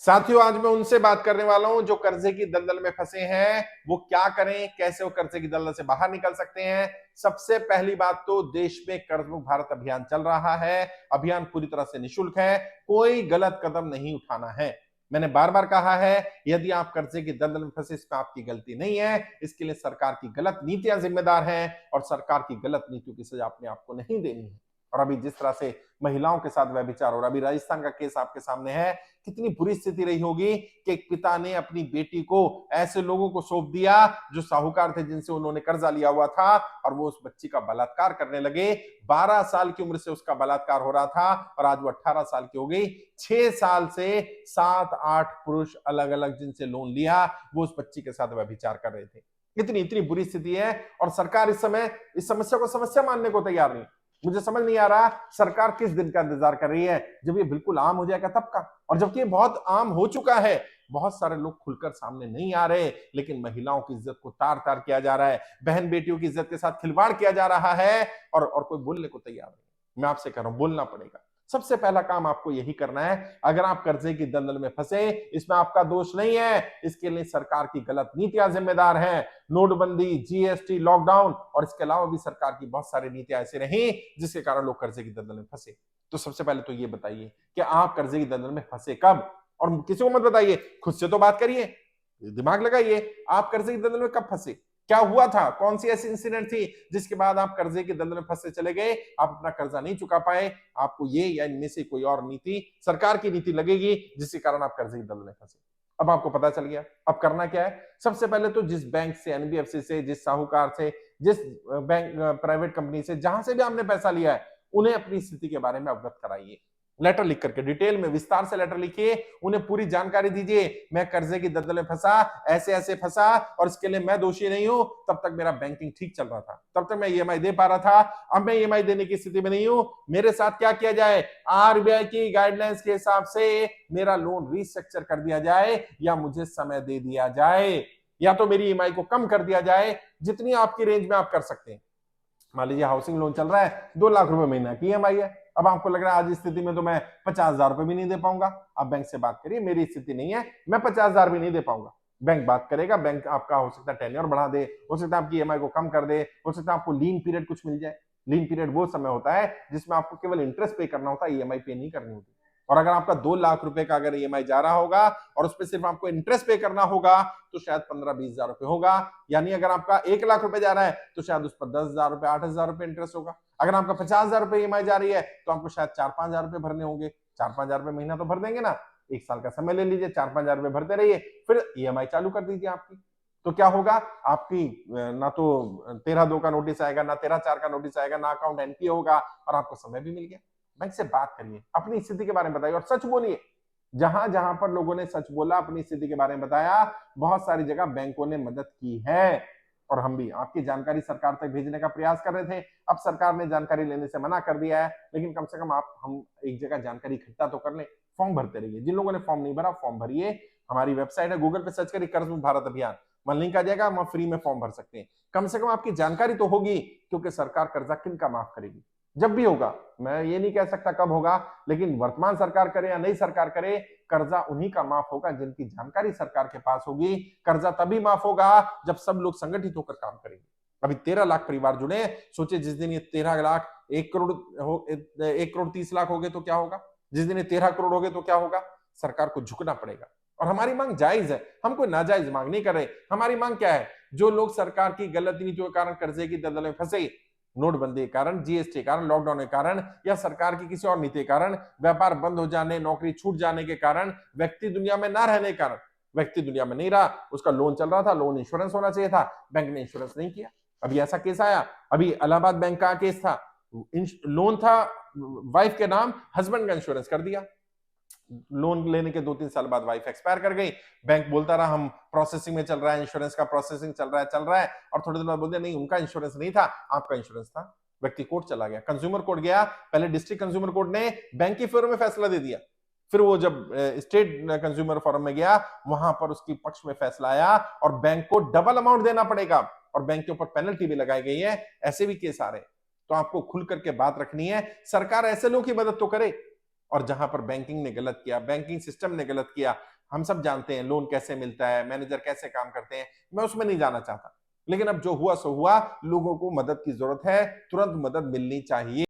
साथियों, आज मैं उनसे बात करने वाला हूं जो कर्जे की दलदल में फंसे हैं। वो क्या करें, कैसे वो कर्जे की दलदल से बाहर निकल सकते हैं। सबसे पहली बात तो देश में कर्ज मुक्त भारत अभियान चल रहा है। अभियान पूरी तरह से निःशुल्क है, कोई गलत कदम नहीं उठाना है। मैंने बार बार कहा है, यदि आप कर्जे की दलदल में फंसे, इसमें आपकी गलती नहीं है। इसके लिए सरकार की गलत नीतियां जिम्मेदार हैं और सरकार की गलत नीतियों की सजा अपने आप को नहीं देनी है। और अभी जिस तरह से महिलाओं के साथ व्यभिचार और अभी राजस्थान का केस आपके सामने है, कितनी बुरी स्थिति रही होगी कि एक पिता ने अपनी बेटी को ऐसे लोगों को सौंप दिया जो साहूकार थे, जिनसे उन्होंने कर्जा लिया हुआ था, और वो उस बच्ची का बलात्कार करने लगे। 12 साल की उम्र से उसका बलात्कार हो रहा था और आज वो 18 साल की हो गई। 6 साल से 7-8 पुरुष अलग अलग जिनसे लोन लिया, वो उस बच्ची के साथ व्यभिचार कर रहे थे। इतनी इतनी बुरी स्थिति है और सरकार इस समय इस समस्या को समस्या मानने को तैयार नहीं। मुझे समझ नहीं आ रहा सरकार किस दिन का इंतजार कर रही है जब ये बिल्कुल आम हो जाएगा तब का। और जबकि ये बहुत आम हो चुका है, बहुत सारे लोग खुलकर सामने नहीं आ रहे, लेकिन महिलाओं की इज्जत को तार तार किया जा रहा है, बहन बेटियों की इज्जत के साथ खिलवाड़ किया जा रहा है और कोई बोलने को तैयार नहीं। मैं आपसे कह रहा हूं, बोलना पड़ेगा। सबसे पहला काम आपको यही करना है। अगर आप कर्जे की दलदल में फंसे, इसमें आपका दोष नहीं है, इसके लिए सरकार की गलत नीतियां जिम्मेदार हैं। नोटबंदी, जीएसटी, लॉकडाउन और इसके अलावा भी सरकार की बहुत सारी नीतियां ऐसी रही जिसके कारण लोग कर्जे की दलदल में फंसे। तो सबसे पहले तो ये बताइए कि आप कर्जे की दलदल में फंसे कब, और किसी को मत बताइए, खुद से तो बात करिए, दिमाग लगाइए। आप कर्जे की दलदल में कब फंसे, क्या हुआ था, कौन सी ऐसी इंसिडेंट थी जिसके बाद आप कर्जे की दलदल में फंसे चले गए, आप अपना कर्जा नहीं चुका पाए। आपको ये या इनमें से कोई और नीति, सरकार की नीति लगेगी जिसके कारण आप कर्जे की दलदल में फंसे। अब आपको पता चल गया, अब करना क्या है। सबसे पहले तो जिस बैंक से, एनबीएफसी से, जिस साहूकार से, जिस बैंक, प्राइवेट कंपनी से, जहां से भी आपने पैसा लिया है, उन्हें अपनी स्थिति के बारे में अवगत कराइए। लेटर लिख करके डिटेल में विस्तार से लेटर लिखिए, उन्हें पूरी जानकारी दीजिए। मैं कर्जे की दलदल में फंसा, ऐसे ऐसे फंसा, और इसके लिए मैं दोषी नहीं हूं। तब तक मेरा बैंकिंग ठीक चल रहा था, तब तक मैं ईएमआई दे पा रहा था, अब मैं ईएमआई देने की स्थिति में नहीं हूं। मेरे साथ क्या किया जाए, आरबीआई की गाइडलाइंस के हिसाब से मेरा लोन रीस्ट्रक्चर कर दिया जाए, या मुझे समय दे दिया जाए, या तो मेरी ईएमआई को कम कर दिया जाए, जितनी आपकी रेंज में आप कर सकते हैं। मान लीजिए हाउसिंग लोन चल रहा है, 2 लाख रुपए महीना की ईएमआई है। अब आपको लग रहा है आज स्थिति में तो मैं 50,000 रुपए भी नहीं दे पाऊंगा। आप बैंक से बात करिए, मेरी स्थिति नहीं है, मैं 50,000 भी नहीं दे पाऊंगा। बैंक बात करेगा, बैंक आपका हो सकता है टेन्योर बढ़ा दे, हो सकता है आपकी ईएमआई को कम कर दे, हो सकता है आपको लीन पीरियड कुछ मिल जाए। लीन पीरियड वो समय होता है जिसमें आपको केवल इंटरेस्ट पे करना होता है, ईएमआई पे नहीं करनी होती। और अगर आपका 2 लाख रुपए का अगर ईएमआई जा रहा होगा और उस पर सिर्फ आपको इंटरेस्ट पे करना होगा, तो शायद 15-20 हजार रुपए होगा। यानी अगर आपका 1 लाख रुपए जा रहा है तो शायद उस पर 10,000 रुपए, 8,000 रुपए इंटरेस्ट होगा। अगर आपका 50,000 रुपए ईएमआई जा रही है तो आपको शायद 4-5 हजार रुपए भरने होंगे। 4-5 हजार रुपए महीना तो भर देंगे ना, 1 साल का समय ले लीजिए, 4-5 हजार रुपए भरते रहिए, फिर ईएमआई चालू कर दीजिए आपकी। तो क्या होगा, आपकी ना तो 13(2) का नोटिस आएगा, ना 13(4) का नोटिस आएगा, ना अकाउंट एनपीए होगा, और आपको समय भी मिल गया। बैंक से बात करिए, अपनी स्थिति के बारे में बताइए और सच बोलिए। जहां जहां पर लोगों ने सच बोला, अपनी स्थिति के बारे में बताया, बहुत सारी जगह बैंकों ने मदद की है। और हम भी आपकी जानकारी सरकार तक भेजने का प्रयास कर रहे थे। अब सरकार ने जानकारी लेने से मना कर दिया है, लेकिन कम से कम हम एक जगह जानकारी इकट्ठा तो कर लें। फॉर्म भरते रहिए, जिन लोगों ने फॉर्म नहीं भरा फॉर्म भरिए। हमारी वेबसाइट है, गूगल पे सर्च करिए कर्ज मुक्त भारत अभियान, वहां लिंक आ जाएगा, वहां फ्री में फॉर्म भर सकते हैं। कम से कम आपकी जानकारी तो होगी, क्योंकि सरकार कर्जा किन का माफ करेगी जब भी होगा। मैं ये नहीं कह सकता कब होगा, लेकिन वर्तमान सरकार करे या नई सरकार करे, कर्जा उन्हीं का माफ होगा जिनकी जानकारी सरकार के पास होगी। कर्जा तभी माफ होगा जब सब लोग संगठित होकर काम करेंगे। अभी 13 लाख परिवार जुड़े, सोचिए जिस दिन ये 13 लाख 1 करोड़ हो, 1 करोड़ 30 लाख हो गए तो क्या होगा, जिस दिन ये 13 करोड़ हो गए तो क्या होगा। सरकार को झुकना पड़ेगा। और हमारी मांग जायज है, हम कोई नाजायज मांग नहीं कर रहे। हमारी मांग क्या है, जो लोग सरकार की गलत नीतियों के कारण कर्जे की दलदल में फंसे, नोटबंदी के कारण, जीएसटी के कारण, लॉकडाउन के कारण, या सरकार की किसी और नीति के कारण, व्यापार बंद हो जाने, नौकरी छूट जाने के कारण, व्यक्ति दुनिया में ना रहने के कारण, व्यक्ति दुनिया में नहीं रहा, उसका लोन चल रहा था, लोन इंश्योरेंस होना चाहिए था, बैंक ने इंश्योरेंस नहीं किया। अभी ऐसा केस आया, अभी इलाहाबाद बैंक का केस था, लोन था वाइफ के नाम, हस्बैंड का इंश्योरेंस कर दिया। लोन लेने के 2-3 साल बाद वाइफ एक्सपायर कर गई, बैंक बोलता रहा हम प्रोसेसिंग में चल रहा है, इंश्योरेंस का प्रोसेसिंग चल रहा है, और थोड़ी देर बाद बोलते नहीं उनका इंश्योरेंस नहीं था, आपका इंश्योरेंस था। व्यक्ति कोर्ट चला गया, कंज्यूमर कोर्ट गया, पहले डिस्ट्रिक्ट कंज्यूमर कोर्ट ने बैंक के फेवर में फैसला दे दिया, फिर वो जब स्टेट कंज्यूमर फोरम में गया, वहां पर उसकी पक्ष में फैसला आया और बैंक को डबल अमाउंट देना पड़ेगा, और बैंक के ऊपर पेनल्टी भी लगाई गई है। ऐसे भी केस आ रहे, तो आपको खुल करके बात रखनी है। सरकार ऐसे लोगों की मदद तो करे, और जहां पर बैंकिंग ने गलत किया, बैंकिंग सिस्टम ने गलत किया, हम सब जानते हैं लोन कैसे मिलता है, मैनेजर कैसे काम करते हैं, मैं उसमें नहीं जाना चाहता। लेकिन अब जो हुआ सो हुआ, लोगों को मदद की जरूरत है, तुरंत मदद मिलनी चाहिए।